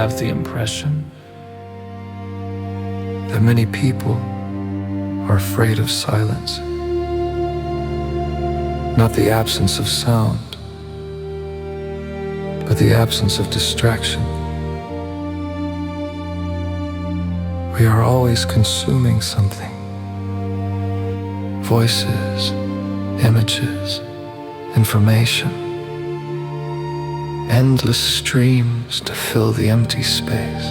have the impression that many people are afraid of silence. Not the absence of sound, but the absence of distraction. We are always consuming something. Voices, images, information. Endless streams to fill the empty space.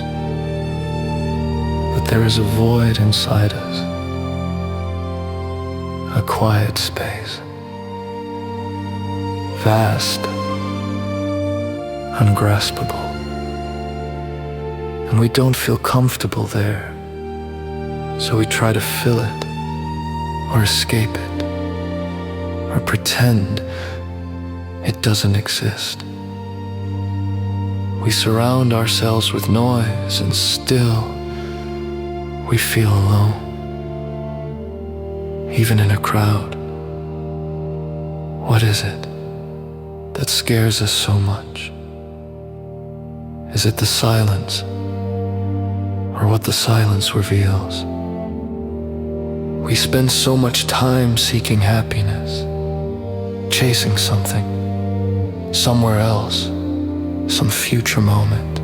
But there is a void inside us. A quiet space. Vast, ungraspable. And we don't feel comfortable there. So we try to fill it, or escape it, or pretend it doesn't exist. We surround ourselves with noise, and still we feel alone, even in a crowd. What is it that scares us so much? Is it the silence, or what the silence reveals? We spend so much time seeking happiness, chasing something, somewhere else, some future moment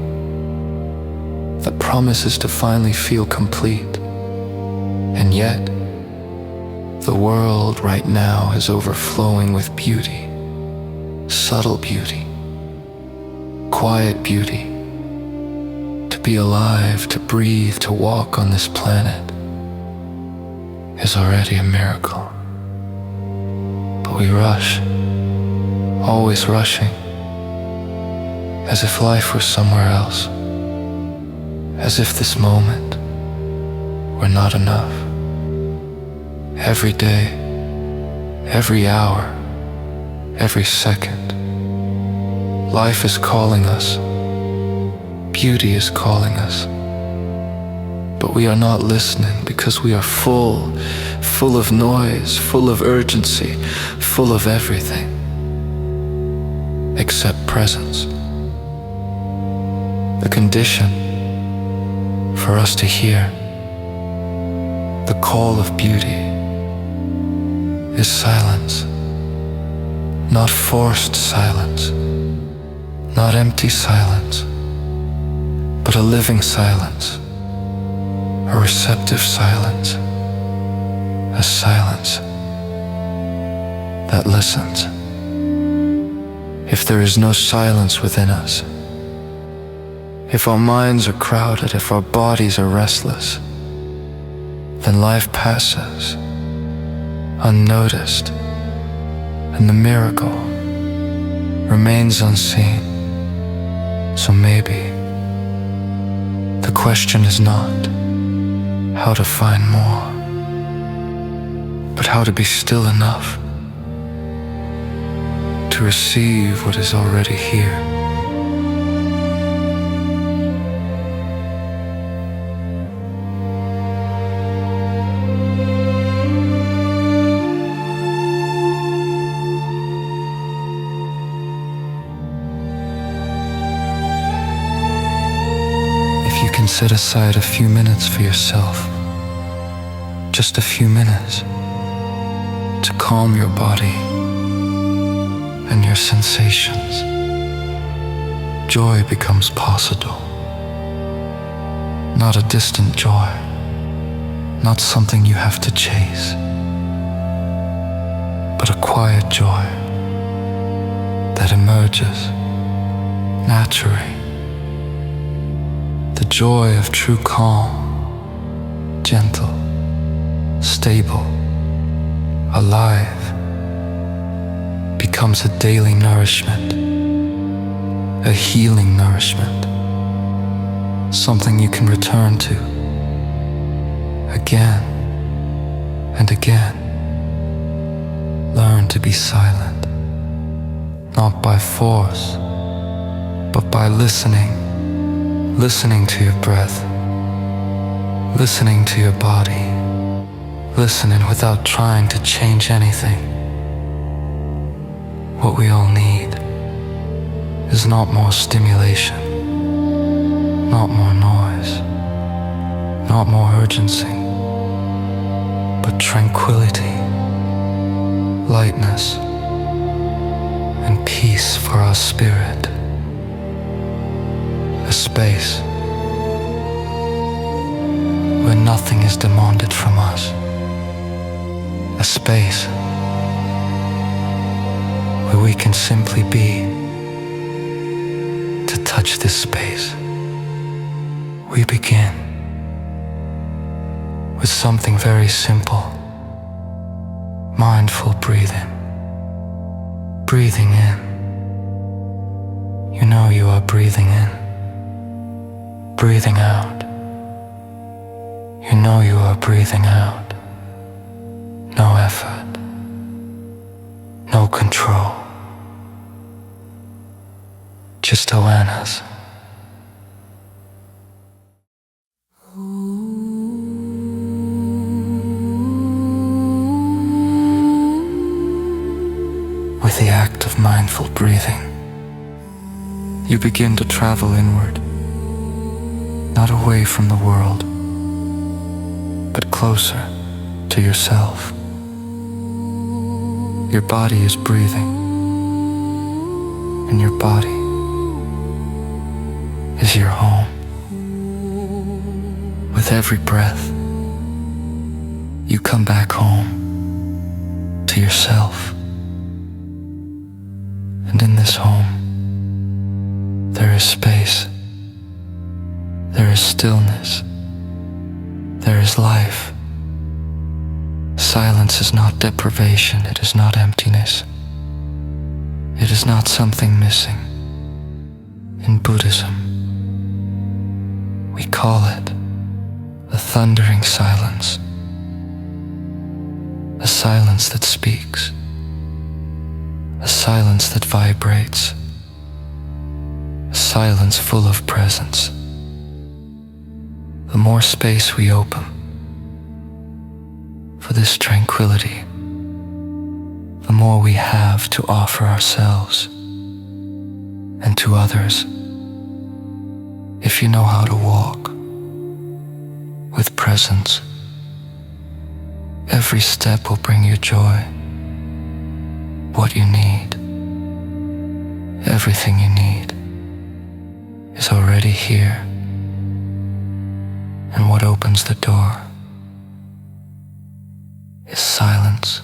that promises to finally feel complete. And yet, the world right now is overflowing with beauty, subtle beauty, quiet beauty. To be alive, to breathe, to walk on this planet is already a miracle. But we rush, always rushing, as if life were somewhere else, as if this moment were not enough. Every day, every hour, every second, life is calling us, beauty is calling us. But we are not listening because we are full of noise, full of urgency, full of everything except presence. The condition for us to hear the call of beauty is silence. Not forced silence, not empty silence, but a living silence. A receptive silence, a silence that listens. If there is no silence within us, if our minds are crowded, if our bodies are restless, then life passes unnoticed, and the miracle remains unseen. So maybe the question is not how to find more, but how to be still enough to receive what is already here. If you can set aside a few minutes for yourself, just a few minutes, to calm your body and your sensations, joy becomes possible. Not a distant joy, not something you have to chase, but a quiet joy that emerges naturally. The joy of true calm, gentle, stable, alive, becomes a daily nourishment, a healing nourishment, something you can return to again and again. Learn to be silent, not by force, but by listening to your breath, listening to your body, listening without trying to change anything. What we all need is not more stimulation, Not more noise, not more urgency, but tranquility, lightness, and peace for our spirit. A space where nothing is demanded from us. A space where we can simply be. To touch this space, we begin with something very simple. Mindful breathing. Breathing in. You know you are breathing in. Breathing out. You know you are breathing out. No effort. No control. Just awareness. With the act of mindful breathing, you begin to travel inward, not away from the world, but closer to yourself. Your body is breathing, and your body is your home. With every breath, you come back home to yourself. And in this home, there is space, there is stillness, there is life. Silence is not deprivation, it is not emptiness. It is not something missing. In Buddhism, we call it the thundering silence, a silence that speaks, a silence that vibrates, a silence full of presence. The more space we open for this tranquility, the more we have to offer ourselves and to others. If you know how to walk with presence, every step will bring you joy. What you need, everything you need, is already here. And what opens the door is silence.